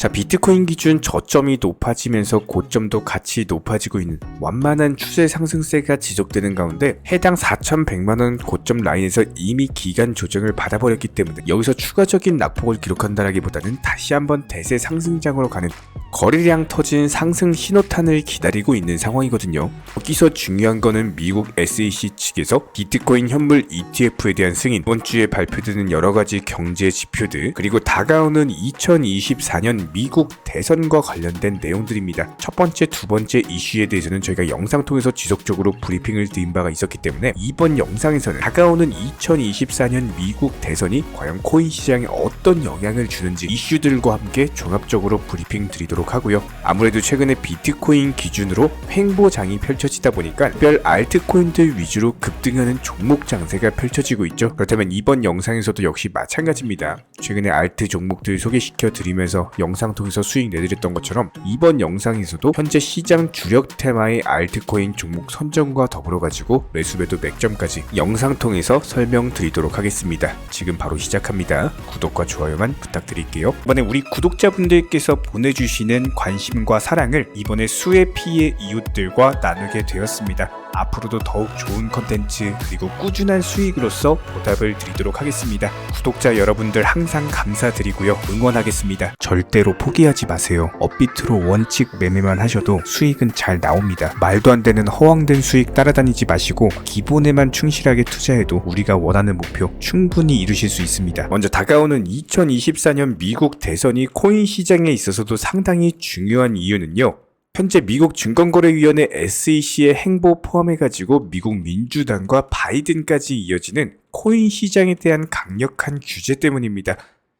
자, 비트코인 기준 저점이 높아지면서 고점도 같이 높아지고 있는 완만한 추세 상승세가 지속되는 가운데 해당 4,100만원 고점 라인에서 이미 기간 조정을 받아버렸기 때문에 여기서 추가적인 낙폭을 기록한다라기보다는 다시 한번 대세 상승장으로 가는 거래량 터진 상승 신호탄을 기다리고 있는 상황이거든요. 여기서 중요한 거는 미국 SEC 측에서 비트코인 현물 ETF에 대한 승인, 이번 주에 발표되는 여러가지 경제 지표들, 그리고 다가오는 2024년 미국 대선과 관련된 내용들입니다. 첫 번째, 두 번째 이슈에 대해서는 저희가 영상 통해서 지속적으로 브리핑을 드린 바가 있었기 때문에 이번 영상에서는 다가오는 2024년 미국 대선이 과연 코인 시장에 어떤 영향을 주는지 이슈들과 함께 종합적으로 브리핑 드리도록 하고요. 아무래도 최근에 비트코인 기준으로 횡보장이 펼쳐지다 보니까 별 알트코인들 위주로 급등하는 종목 장세가 펼쳐지고 있죠. 그렇다면 이번 영상에서도 역시 마찬가지입니다. 최근에 알트 종목들 소개시켜 드리면서 영상 통해서 수익 내드렸던 것처럼 이번 영상에서도 현재 시장 주력 테마의 알트코인 종목 선정과 더불어 가지고 매수매도 맥점까지 영상 통해서 설명드리도록 하겠습니다. 지금 바로 시작합니다. 구독과 좋아요만 부탁드릴게요. 이번에 우리 구독자분들께서 보내주시는 관심과 사랑을 이번에 수혜 피해 이웃들과 나누게 되었습니다. 앞으로도 더욱 좋은 컨텐츠 그리고 꾸준한 수익으로서 보답을 드리도록 하겠습니다. 구독자 여러분들 항상 감사드리고요. 응원하겠습니다. 절대로 포기하지 마세요. 업비트로 원칙 매매만 하셔도 수익은 잘 나옵니다. 말도 안 되는 허황된 수익 따라다니지 마시고 기본에만 충실하게 투자해도 우리가 원하는 목표 충분히 이루실 수 있습니다. 먼저 다가오는 2024년 미국 대선이 코인 시장에 있어서도 상당히 중요한 이유는요. 현재 미국 증권거래위원회 SEC의 행보 포함해가지고 미국 민주당과 바이든까지 이어지는 코인 시장에 대한 강력한 규제 때문입니다.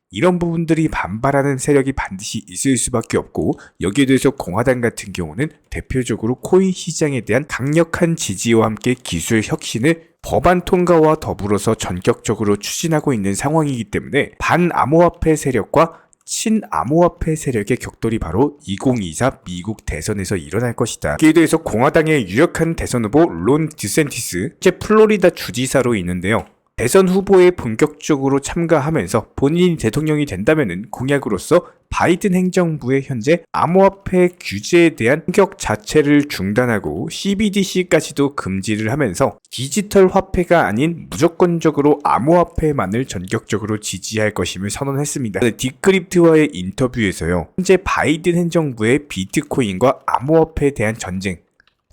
이런 부분들이 반발하는 세력이 반드시 있을 수밖에 없고 여기에 대해서 공화당 같은 경우는 대표적으로 코인 시장에 대한 강력한 지지와 함께 기술 혁신을 법안 통과와 더불어서 전격적으로 추진하고 있는 상황이기 때문에 반암호화폐 세력과 친암호화폐 세력의 격돌이 바로 2024 미국 대선에서 일어날 것이다. 이에 대해서 공화당의 유력한 대선 후보 론 디샌티스, 현재 플로리다 주지사로 있는데요. 대선 후보에 본격적으로 참가하면서 본인이 대통령이 된다면은 공약으로서 바이든 행정부의 현재 암호화폐 규제에 대한 공격 자체를 중단하고 CBDC까지도 금지를 하면서 디지털 화폐가 아닌 무조건적으로 암호화폐만을 전격적으로 지지할 것임을 선언했습니다. 디크립트와의 인터뷰에서요. 현재 바이든 행정부의 비트코인과 암호화폐에 대한 전쟁,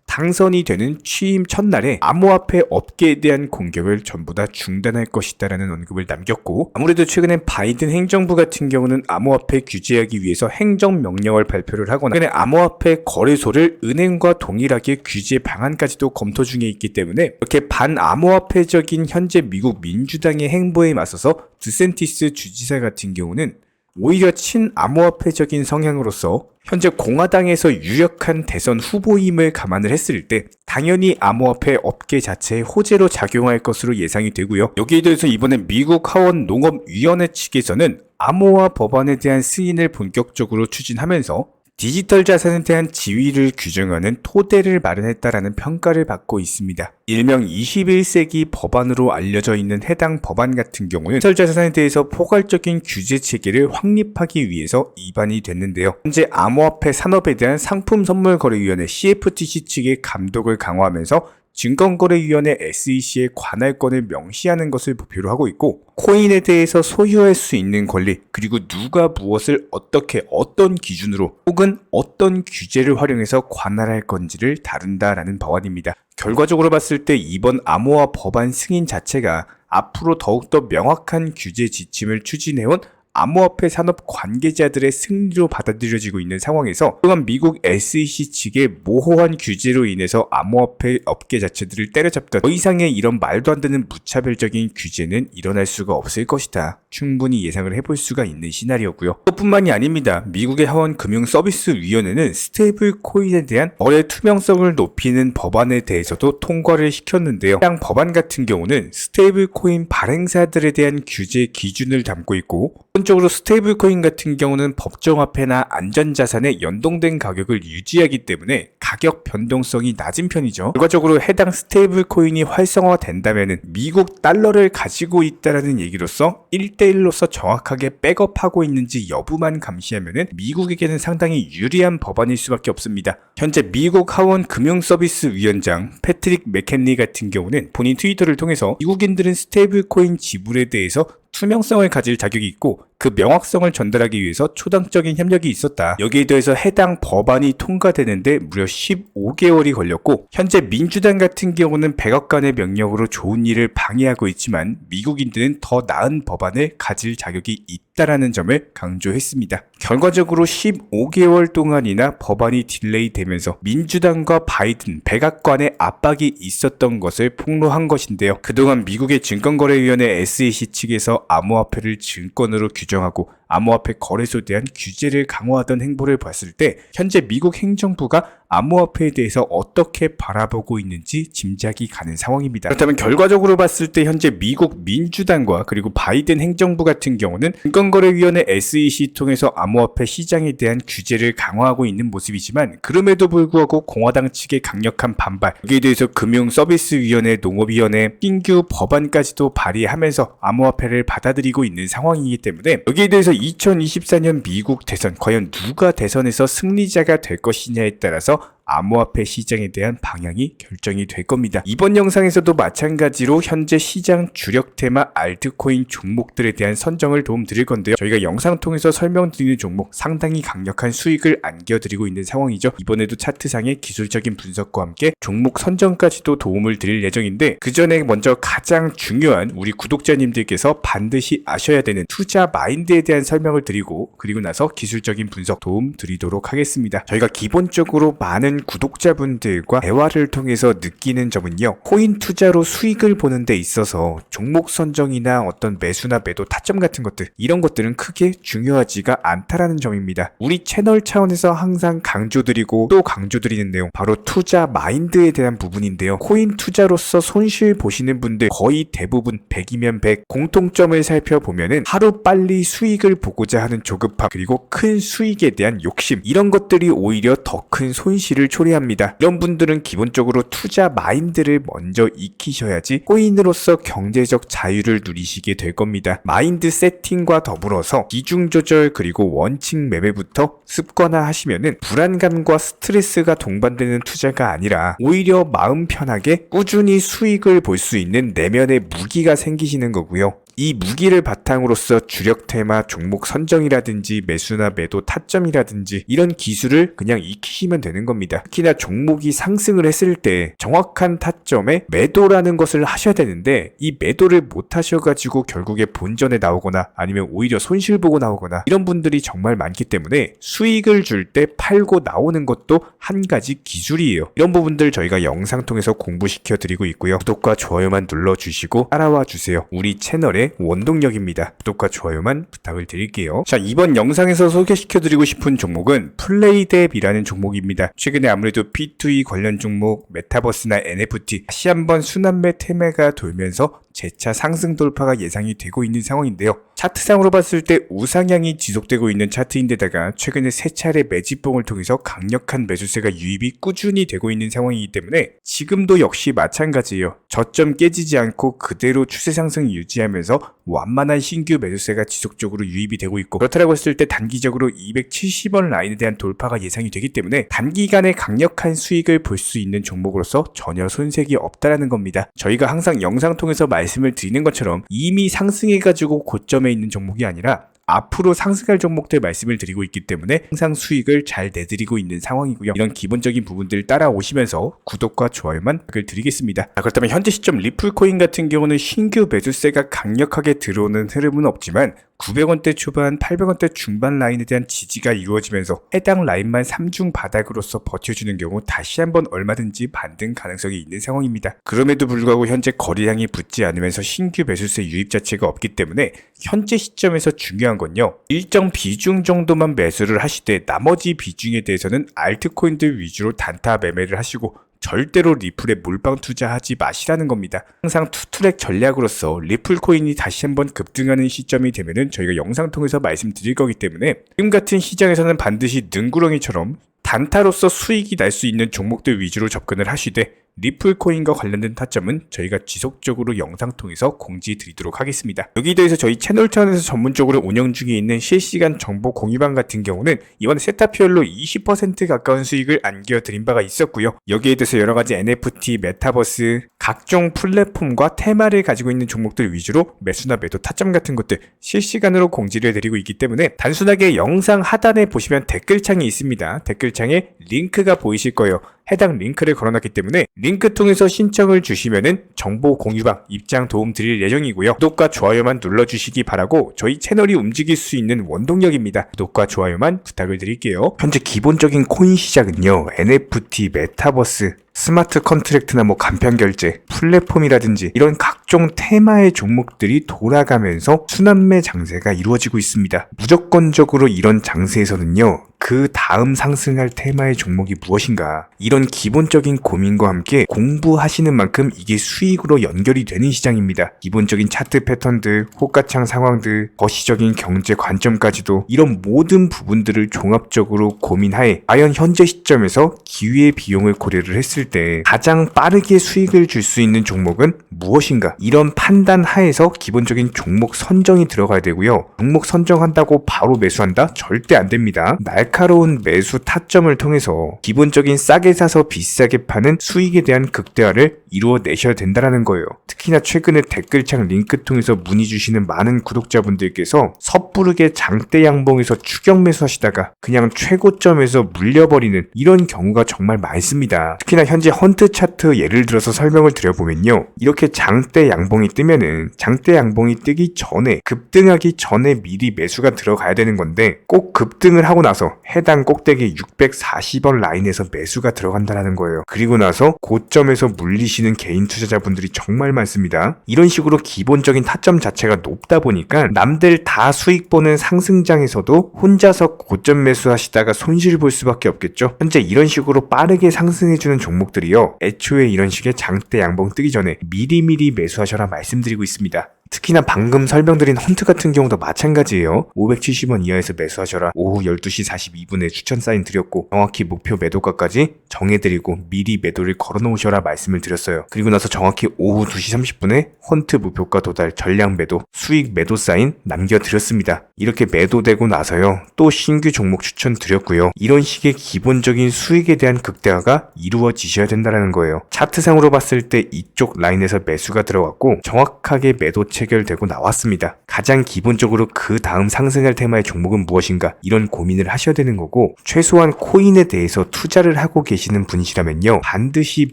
당선이 되는 취임 첫날에 암호화폐 업계에 대한 공격을 전부 다 중단할 것이다라는 언급을 남겼고, 아무래도 최근에 바이든 행정부 같은 경우는 암호화폐 규제하기 위해서 행정명령을 발표를 하거나 최근에 암호화폐 거래소를 은행과 동일하게 규제 방안까지도 검토 중에 있기 때문에 이렇게 반암호화폐적인 현재 미국 민주당의 행보에 맞서서 드샌티스 주지사 같은 경우는 오히려 친암호화폐적인 성향으로서 현재 공화당에서 유력한 대선 후보임을 감안을 했을 때 당연히 암호화폐 업계 자체에 호재로 작용할 것으로 예상이 되고요. 여기에 대해서 이번에 미국 하원 농업위원회 측에서는 암호화 법안에 대한 승인을 본격적으로 추진하면서 디지털 자산에 대한 지위를 규정하는 토대를 마련했다라는 평가를 받고 있습니다. 일명 21세기 법안으로 알려져 있는 해당 법안 같은 경우는 디지털 자산에 대해서 포괄적인 규제 체계를 확립하기 위해서 입안이 됐는데요. 현재 암호화폐 산업에 대한 상품선물거래위원회 CFTC 측의 감독을 강화하면서 증권거래위원회 SEC의 관할권을 명시하는 것을 목표로 하고 있고, 코인에 대해서 소유할 수 있는 권리, 그리고 누가 무엇을 어떻게 어떤 기준으로 혹은 어떤 규제를 활용해서 관할할 건지를 다룬다라는 법안입니다. 결과적으로 봤을 때 이번 암호화 법안 승인 자체가 앞으로 더욱더 명확한 규제 지침을 추진해온 암호화폐 산업 관계자들의 승리로 받아들여지고 있는 상황에서 또한 미국 SEC 측의 모호한 규제로 인해서 암호화폐 업계 자체들을 때려잡던 더 이상의 이런 말도 안 되는 무차별적인 규제는 일어날 수가 없을 것이다. 충분히 예상을 해볼 수가 있는 시나리오고요. 그것뿐만이 아닙니다. 미국의 하원 금융서비스위원회는 스테이블 코인에 대한 거래 투명성을 높이는 법안에 대해서도 통과를 시켰는데요. 해당 법안 같은 경우는 스테이블 코인 발행사들에 대한 규제 기준을 담고 있고, 기본적으로 스테이블 코인 같은 경우는 법정화폐나 안전자산에 연동된 가격을 유지하기 때문에 가격 변동성이 낮은 편이죠. 결과적으로 해당 스테이블 코인이 활성화된다면 미국 달러를 가지고 있다라는 얘기로서 1대1로서 정확하게 백업하고 있는지 여부만 감시하면 미국에게는 상당히 유리한 법안일 수밖에 없습니다. 현재 미국 하원 금융서비스위원장 패트릭 맥켄리 같은 경우는 본인 트위터를 통해서 미국인들은 스테이블 코인 지불에 대해서 투명성을 가질 자격이 있고 그 명확성을 전달하기 위해서 초당적인 협력이 있었다. 여기에 대해서 해당 법안이 통과되는데 무려 15개월이 걸렸고 현재 민주당 같은 경우는 백악관의 명령으로 좋은 일을 방해하고 있지만 미국인들은 더 나은 법안을 가질 자격이 있다라는 점을 강조했습니다. 결과적으로 15개월 동안이나 법안이 딜레이 되면서 민주당과 바이든, 백악관의 압박이 있었던 것을 폭로한 것인데요. 그동안 미국의 증권거래위원회 SEC 측에서 암호화폐를 증권으로 규정하고 암호화폐 거래소에 대한 규제를 강화하던 행보를 봤을 때 현재 미국 행정부가 암호화폐에 대해서 어떻게 바라보고 있는지 짐작이 가는 상황입니다. 그렇다면 결과적으로 봤을 때 현재 미국 민주당과 그리고 바이든 행정부 같은 경우는 증권거래위원회 SEC 통해서 암호화폐 시장에 대한 규제를 강화하고 있는 모습이지만 그럼에도 불구하고 공화당 측의 강력한 반발, 여기에 대해서 금융서비스위원회, 농업위원회, 신규 법안까지도 발의하면서 암호화폐를 받아들이고 있는 상황이기 때문에 여기에 대해서 2024년 미국 대선, 과연 누가 대선에서 승리자가 될 것이냐에 따라서 암호화폐 시장에 대한 방향이 결정이 될 겁니다. 이번 영상에서도 마찬가지로 현재 시장 주력 테마 알트코인 종목들에 대한 선정을 도움드릴 건데요. 저희가 영상 통해서 설명드리는 종목 상당히 강력한 수익을 안겨드리고 있는 상황이죠. 이번에도 차트상의 기술적인 분석과 함께 종목 선정까지도 도움을 드릴 예정인데 그 전에 먼저 가장 중요한 우리 구독자님들께서 반드시 아셔야 되는 투자 마인드에 대한 설명을 드리고 그리고 나서 기술적인 분석 도움 드리도록 하겠습니다. 저희가 기본적으로 많은 구독자분들과 대화를 통해서 느끼는 점은요, 코인 투자로 수익을 보는 데 있어서 종목 선정이나 어떤 매수나 매도 타점 같은 것들, 이런 것들은 크게 중요하지가 않다라는 점입니다. 우리 채널 차원에서 항상 강조드리고 또 강조드리는 내용, 바로 투자 마인드에 대한 부분인데요. 코인 투자로서 손실 보시는 분들 거의 대부분 100이면 100, 공통점을 살펴보면은 하루 빨리 수익을 보고자 하는 조급함, 그리고 큰 수익에 대한 욕심, 이런 것들이 오히려 더 큰 손실을 초래합니다. 이런 분들은 기본적으로 투자 마인드를 먼저 익히셔야지 코인으로서 경제적 자유를 누리시게 될 겁니다. 마인드 세팅과 더불어서 비중 조절 그리고 원칙 매매부터 습관화하시면은 불안감과 스트레스가 동반되는 투자가 아니라 오히려 마음 편하게 꾸준히 수익을 볼 수 있는 내면의 무기가 생기시는 거고요. 이 무기를 바탕으로서 주력 테마 종목 선정이라든지 매수나 매도 타점이라든지 이런 기술을 그냥 익히시면 되는 겁니다. 특히나 종목이 상승을 했을 때 정확한 타점에 매도라는 것을 하셔야 되는데 이 매도를 못 하셔가지고 결국에 본전에 나오거나 아니면 오히려 손실 보고 나오거나 이런 분들이 정말 많기 때문에 수익을 줄 때 팔고 나오는 것도 한 가지 기술이에요. 이런 부분들 저희가 영상 통해서 공부시켜 드리고 있고요. 구독과 좋아요만 눌러주시고 따라와 주세요. 우리 채널의 원동력입니다. 구독과 좋아요만 부탁을 드릴게요. 자, 이번 영상에서 소개시켜드리고 싶은 종목은 플레이뎁이라는 종목입니다. 최근에 아무래도 P2E 관련 종목, 메타버스나 NFT 다시 한번 순환매 테마가 돌면서 재차 상승 돌파가 예상이 되고 있는 상황인데요. 차트상으로 봤을 때 우상향이 지속되고 있는 차트인데다가 최근에 세 차례 매집봉을 통해서 강력한 매수세가 유입이 꾸준히 되고 있는 상황이기 때문에 지금도 역시 마찬가지예요. 저점 깨지지 않고 그대로 추세 상승 유지하면서 완만한 신규 매수세가 지속적으로 유입이 되고 있고, 그렇다고 했을 때 단기적으로 270원 라인에 대한 돌파가 예상이 되기 때문에 단기간에 강력한 수익을 볼 수 있는 종목으로서 전혀 손색이 없다라는 겁니다. 저희가 항상 영상 통해서 말씀을 드리는 것처럼 이미 상승해가지고 고점에 있는 종목이 아니라 앞으로 상승할 종목들 말씀을 드리고 있기 때문에 항상 수익을 잘 내드리고 있는 상황이고요. 이런 기본적인 부분들 따라오시면서 구독과 좋아요만 드리겠습니다. 그렇다면 현재 시점 리플코인 같은 경우는 신규 매수세가 강력하게 들어오는 흐름은 없지만 900원대 초반, 800원대 중반 라인에 대한 지지가 이루어지면서 해당 라인만 3중 바닥으로서 버텨주는 경우 다시 한번 얼마든지 반등 가능성이 있는 상황입니다. 그럼에도 불구하고 현재 거래량이 붙지 않으면서 신규 매수세 유입 자체가 없기 때문에 현재 시점에서 중요한 건요, 일정 비중 정도만 매수를 하시되 나머지 비중에 대해서는 알트코인들 위주로 단타 매매를 하시고 절대로 리플에 몰빵 투자하지 마시라는 겁니다. 항상 투트랙 전략으로서 리플코인이 다시 한번 급등하는 시점이 되면은 저희가 영상 통해서 말씀드릴 거기 때문에 지금 같은 시장에서는 반드시 능구렁이처럼 단타로서 수익이 날 수 있는 종목들 위주로 접근을 하시되 리플코인과 관련된 타점은 저희가 지속적으로 영상 통해서 공지 드리도록 하겠습니다. 여기에 대해서 저희 채널 차원에서 전문적으로 운영 중에 있는 실시간 정보 공유방 같은 경우는 이번에 세타피얼로 20% 가까운 수익을 안겨드린 바가 있었고요. 여기에 대해서 여러가지 NFT, 메타버스, 각종 플랫폼과 테마를 가지고 있는 종목들 위주로 매수나 매도 타점 같은 것들 실시간으로 공지를 해드리고 있기 때문에 단순하게 영상 하단에 보시면 댓글창이 있습니다. 댓글창에 링크가 보이실 거예요. 해당 링크를 걸어놨기 때문에 링크 통해서 신청을 주시면은 정보 공유방 입장 도움 드릴 예정이고요. 구독과 좋아요만 눌러주시기 바라고 저희 채널이 움직일 수 있는 원동력입니다. 구독과 좋아요만 부탁을 드릴게요. 현재 기본적인 코인 시장은요, NFT, 메타버스, 스마트 컨트랙트나 간편결제, 플랫폼이라든지 이런 각종 테마의 종목들이 돌아가면서 순환매 장세가 이루어지고 있습니다. 무조건적으로 이런 장세에서는요, 그 다음 상승할 테마의 종목이 무엇인가, 이런 기본적인 고민과 함께 공부하시는 만큼 이게 수익으로 연결이 되는 시장입니다. 기본적인 차트 패턴들, 호가창 상황들, 거시적인 경제 관점까지도 이런 모든 부분들을 종합적으로 고민하에 과연 현재 시점에서 기회의 비용을 고려를 했을 때 가장 빠르게 수익을 줄 수 있는 종목은 무엇인가, 이런 판단 하에서 기본적인 종목 선정이 들어가야 되고요. 종목 선정한다고 바로 매수한다? 절대 안 됩니다. 날카로운 매수 타점을 통해서 기본적인 싸게 사서 비싸게 파는 수익에 대한 극대화를 이루어내셔야 된다는 거예요. 특히나 최근에 댓글창 링크 통해서 문의 주시는 많은 구독자분들께서 섣부르게 장대 양봉에서 추격 매수하시다가 그냥 최고점에서 물려버리는 이런 경우가 정말 많습니다. 특히나 현재 헌트 차트 예를 들어서 설명을 드려보면요, 이렇게 장대 양봉이 뜨면은 장대 양봉이 뜨기 전에, 급등하기 전에 미리 매수가 들어가야 되는 건데 꼭 급등을 하고 나서 해당 꼭대기 640원 라인에서 매수가 들어간다는 거예요. 그리고 나서 고점에서 물리시는 개인 투자자분들이 정말 많습니다. 이런 식으로 기본적인 타점 자체가 높다 보니까 남들 다 수익 보는 상승장에서도 혼자서 고점 매수하시다가 손실 볼 수밖에 없겠죠. 현재 이런 식으로 빠르게 상승해주는 종목들이요, 애초에 이런 식의 장대 양봉 뜨기 전에 미리미리 매수하셔라 말씀드리고 있습니다. 특히나 방금 설명드린 헌트 같은 경우도 마찬가지예요. 570원 이하에서 매수하셔라. 오후 12시 42분에 추천 사인 드렸고 정확히 목표 매도가까지 정해드리고 미리 매도를 걸어놓으셔라 말씀을 드렸어요. 그리고 나서 정확히 오후 2시 30분에 헌트 목표가 도달 전량 매도, 수익 매도 사인 남겨드렸습니다. 이렇게 매도되고 나서요, 또 신규 종목 추천 드렸고요. 이런 식의 기본적인 수익에 대한 극대화가 이루어지셔야 된다는 거예요. 차트상으로 봤을 때 이쪽 라인에서 매수가 들어갔고 정확하게 매도 체결되고 나왔습니다. 가장 기본적으로 그 다음 상승할 테마의 종목은 무엇인가, 이런 고민을 하셔야 되는 거고, 최소한 코인에 대해서 투자를 하고 계시는 분이시라면요, 반드시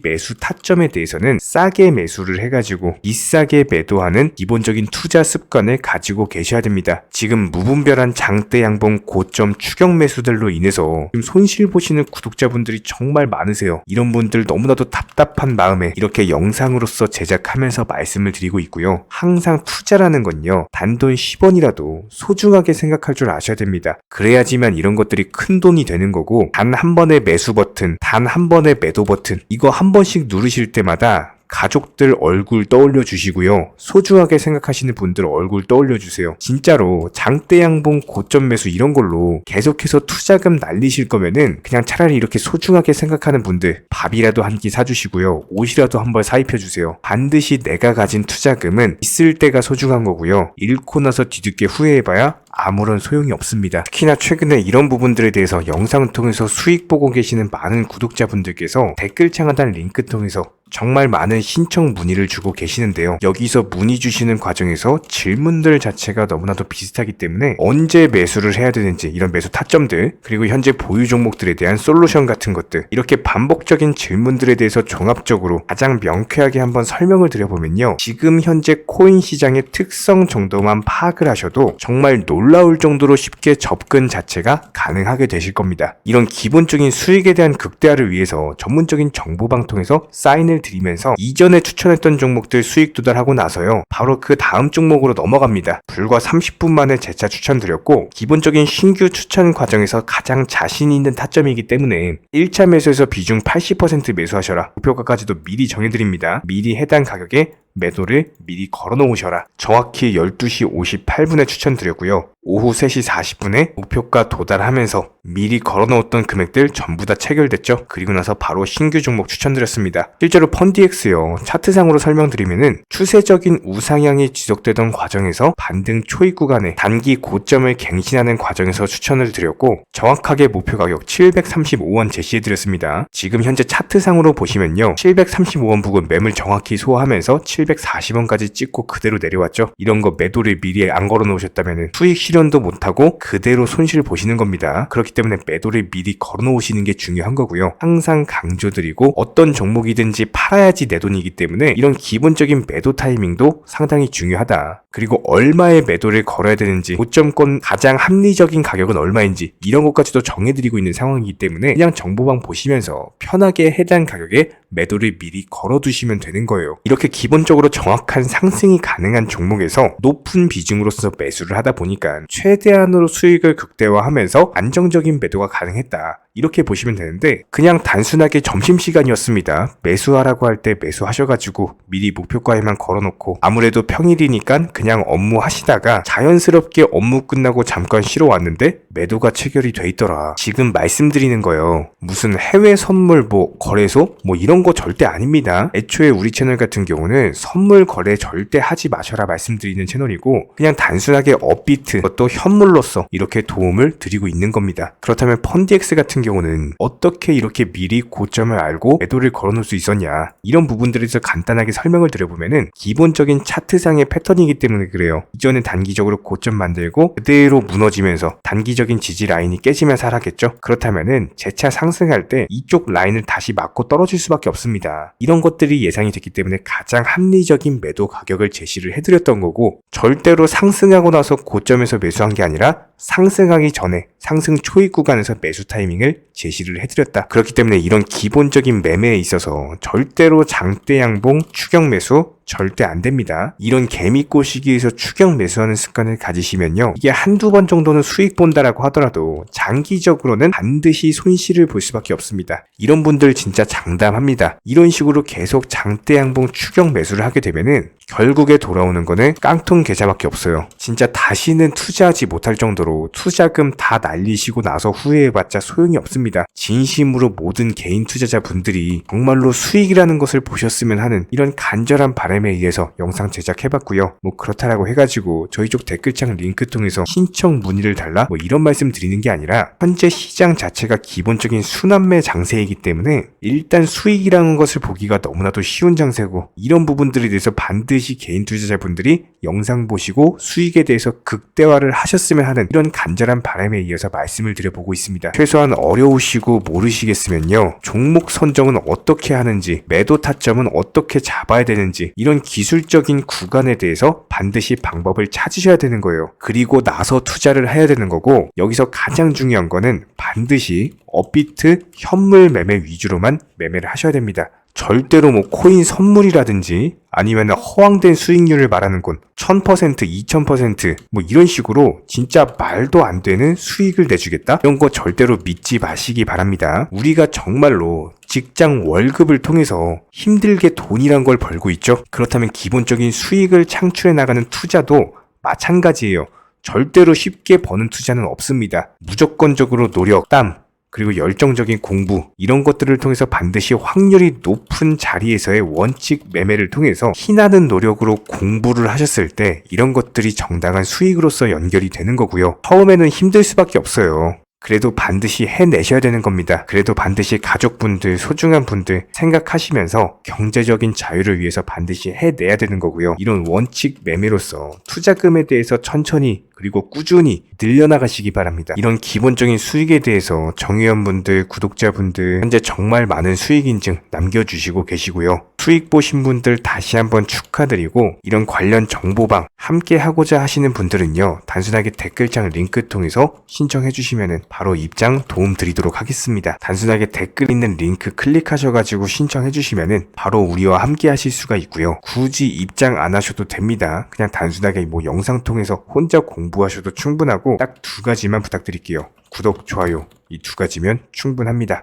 매수 타점에 대해서는 싸게 매수를 해가지고 비싸게 매도하는 기본적인 투자 습관을 가지고 계셔야 됩니다. 지금 무분별한 장대 양봉 고점 추격 매수들로 인해서 지금 손실 보시는 구독자분들이 정말 많으세요. 이런 분들 너무나도 답답한 마음에 이렇게 영상으로서 제작하면서 말씀을 드리고 있고요. 항상 투자라는 건요, 단돈 10원이라도 소중하게 생각할 줄 아셔야 됩니다. 그래야지만 이런 것들이 큰 돈이 되는 거고, 단 한 번의 매수 버튼, 단 한 번의 매도 버튼, 이거 한 번씩 누르실 때마다 가족들 얼굴 떠올려 주시고요, 소중하게 생각하시는 분들 얼굴 떠올려 주세요. 진짜로 장대 양봉 고점 매수 이런 걸로 계속해서 투자금 날리실 거면은 그냥 차라리 이렇게 소중하게 생각하는 분들 밥이라도 한 끼 사주시고요, 옷이라도 한 벌 사입혀 주세요. 반드시 내가 가진 투자금은 있을 때가 소중한 거고요, 잃고 나서 뒤늦게 후회해봐야 아무런 소용이 없습니다. 특히나 최근에 이런 부분들에 대해서 영상을 통해서 수익 보고 계시는 많은 구독자분들께서 댓글창 하단 링크 통해서 정말 많은 신청 문의를 주고 계시는데요. 여기서 문의 주시는 과정에서 질문들 자체가 너무나도 비슷하기 때문에 언제 매수를 해야 되는지, 이런 매수 타점들, 그리고 현재 보유 종목들에 대한 솔루션 같은 것들, 이렇게 반복적인 질문들에 대해서 종합적으로 가장 명쾌하게 한번 설명을 드려보면요, 지금 현재 코인 시장의 특성 정도만 파악을 하셔도 정말 놀라울 정도로 쉽게 접근 자체가 가능하게 되실 겁니다. 이런 기본적인 수익에 대한 극대화를 위해서 전문적인 정보방 통해서 사인을 드리면서 이전에 추천했던 종목들 수익 도달하고 나서요, 바로 그 다음 종목으로 넘어갑니다. 불과 30분 만에 재차 추천드렸고, 기본적인 신규 추천 과정에서 가장 자신 있는 타점이기 때문에 1차 매수에서 비중 80% 매수하셔라, 목표가까지도 미리 정해드립니다. 미리 해당 가격에 매도를 미리 걸어 놓으셔라. 정확히 12시 58분에 추천드렸고요. 오후 3시 40분에 목표가 도달하면서 미리 걸어놓았던 금액들 전부 다 체결됐죠. 그리고 나서 바로 신규 종목 추천드렸습니다. 실제로 펀디엑스요. 차트상으로 설명드리면은 추세적인 우상향이 지속되던 과정에서 반등 초입 구간에 단기 고점을 갱신하는 과정에서 추천을 드렸고 정확하게 목표 가격 735원 제시해드렸습니다. 지금 현재 차트상으로 보시면요. 735원 부근 매물 정확히 소화하면서 740원까지 찍고 그대로 내려왔죠. 이런 거 매도를 미리 안 걸어 놓으셨다면 수익 실현도 못하고 그대로 손실 보시는 겁니다. 그렇기 때문에 매도를 미리 걸어 놓으시는 게 중요한 거고요. 항상 강조드리고 어떤 종목이든지 팔아야지 내 돈이기 때문에 이런 기본적인 매도 타이밍도 상당히 중요하다. 그리고 얼마의 매도를 걸어야 되는지 고점권 가장 합리적인 가격은 얼마인지 이런 것까지도 정해드리고 있는 상황이기 때문에 그냥 정보방 보시면서 편하게 해당 가격에 매도를 미리 걸어두시면 되는 거예요. 이렇게 기본적으로 정확한 상승이 가능한 종목에서 높은 비중으로서 매수를 하다 보니까 최대한으로 수익을 극대화하면서 안정적인 매도가 가능했다. 이렇게 보시면 되는데 그냥 단순하게 점심시간이었습니다. 매수하라고 할 때 매수하셔가지고 미리 목표가에만 걸어놓고 아무래도 평일이니까 그냥 업무 하시다가 자연스럽게 업무 끝나고 잠깐 쉬러 왔는데 매도가 체결이 돼 있더라. 지금 말씀드리는 거예요. 무슨 해외 선물 거래소 이런 거 절대 아닙니다. 애초에 우리 채널 같은 경우는 선물 거래 절대 하지 마셔라 말씀드리는 채널이고 그냥 단순하게 업비트 또 현물로서 이렇게 도움을 드리고 있는 겁니다. 그렇다면 펀디엑스 같은 경우는 어떻게 이렇게 미리 고점을 알고 매도를 걸어놓을 수 있었냐 이런 부분들에 대해서 간단하게 설명을 드려보면은 기본적인 차트상의 패턴이기 때문에 그래요. 이전에 단기적으로 고점 만들고 그대로 무너지면서 단기적인 지지 라인이 깨지면서 하락했죠. 그렇다면은 재차 상승할 때 이쪽 라인을 다시 맞고 떨어질 수밖에 없습니다. 이런 것들이 예상이 됐기 때문에 가장 합리적인 매도 가격을 제시를 해드렸던 거고 절대로 상승하고 나서 고점에서 매수한 게 아니라 상승하기 전에 상승 초입 구간에서 매수 타이밍을 제시를 해드렸다. 그렇기 때문에 이런 기본적인 매매에 있어서 절대로 장대 양봉 추격 매수 절대 안 됩니다. 이런 개미꼬 시기에서 추격 매수하는 습관을 가지시면요. 이게 한두 번 정도는 수익 본다라고 하더라도 장기적으로는 반드시 손실을 볼 수밖에 없습니다. 이런 분들 진짜 장담합니다. 이런 식으로 계속 장대 양봉 추격 매수를 하게 되면은 결국에 돌아오는 거는 깡통 계좌밖에 없어요. 진짜 다시는 투자하지 못할 정도로 투자금 다 날리시고 나서 후회해봤자 소용이 없습니다. 진심으로 모든 개인 투자자분들이 정말로 수익이라는 것을 보셨으면 하는 이런 간절한 바람에 의해서 영상 제작해봤고요. 그렇다라고 해가지고 저희 쪽 댓글창 링크 통해서 신청 문의를 달라 이런 말씀 드리는 게 아니라 현재 시장 자체가 기본적인 순환매 장세이기 때문에 일단 수익이라는 것을 보기가 너무나도 쉬운 장세고 이런 부분들에 대해서 반드시 개인 투자자분들이 영상 보시고 수익에 대해서 극대화를 하셨으면 하는 이런 간절한 바람에 이어서 말씀을 드려보고 있습니다. 최소한 어려우시고 모르시겠으면요. 종목 선정은 어떻게 하는지 매도 타점은 어떻게 잡아야 되는지 이런 기술적인 구간에 대해서 반드시 방법을 찾으셔야 되는 거예요. 그리고 나서 투자를 해야 되는 거고 여기서 가장 중요한 거는 반드시 업비트 현물 매매 위주로만 매매를 하셔야 됩니다. 절대로 코인 선물이라든지 아니면 허황된 수익률을 말하는 건 1000%, 2000% 이런 식으로 진짜 말도 안 되는 수익을 내주겠다? 이런 거 절대로 믿지 마시기 바랍니다. 우리가 정말로 직장 월급을 통해서 힘들게 돈이란 걸 벌고 있죠. 그렇다면 기본적인 수익을 창출해 나가는 투자도 마찬가지예요. 절대로 쉽게 버는 투자는 없습니다. 무조건적으로 노력, 땀, 그리고 열정적인 공부 이런 것들을 통해서 반드시 확률이 높은 자리에서의 원칙 매매를 통해서 희나는 노력으로 공부를 하셨을 때 이런 것들이 정당한 수익으로서 연결이 되는 거고요. 처음에는 힘들 수밖에 없어요. 그래도 반드시 해내셔야 되는 겁니다. 그래도 반드시 가족분들, 소중한 분들 생각하시면서 경제적인 자유를 위해서 반드시 해내야 되는 거고요. 이런 원칙 매매로서 투자금에 대해서 천천히 그리고 꾸준히 늘려나가시기 바랍니다. 이런 기본적인 수익에 대해서 정의원분들, 구독자분들 현재 정말 많은 수익 인증 남겨주시고 계시고요. 수익 보신 분들 다시 한번 축하드리고 이런 관련 정보방 함께 하고자 하시는 분들은요. 단순하게 댓글창 링크 통해서 신청해 주시면 바로 입장 도움 드리도록 하겠습니다. 단순하게 댓글 있는 링크 클릭하셔가지고 신청해 주시면 바로 우리와 함께 하실 수가 있고요. 굳이 입장 안 하셔도 됩니다. 그냥 단순하게 영상 통해서 혼자 공부하셔도 충분하고 딱 두 가지만 부탁드릴게요. 구독, 좋아요 이 두 가지면 충분합니다.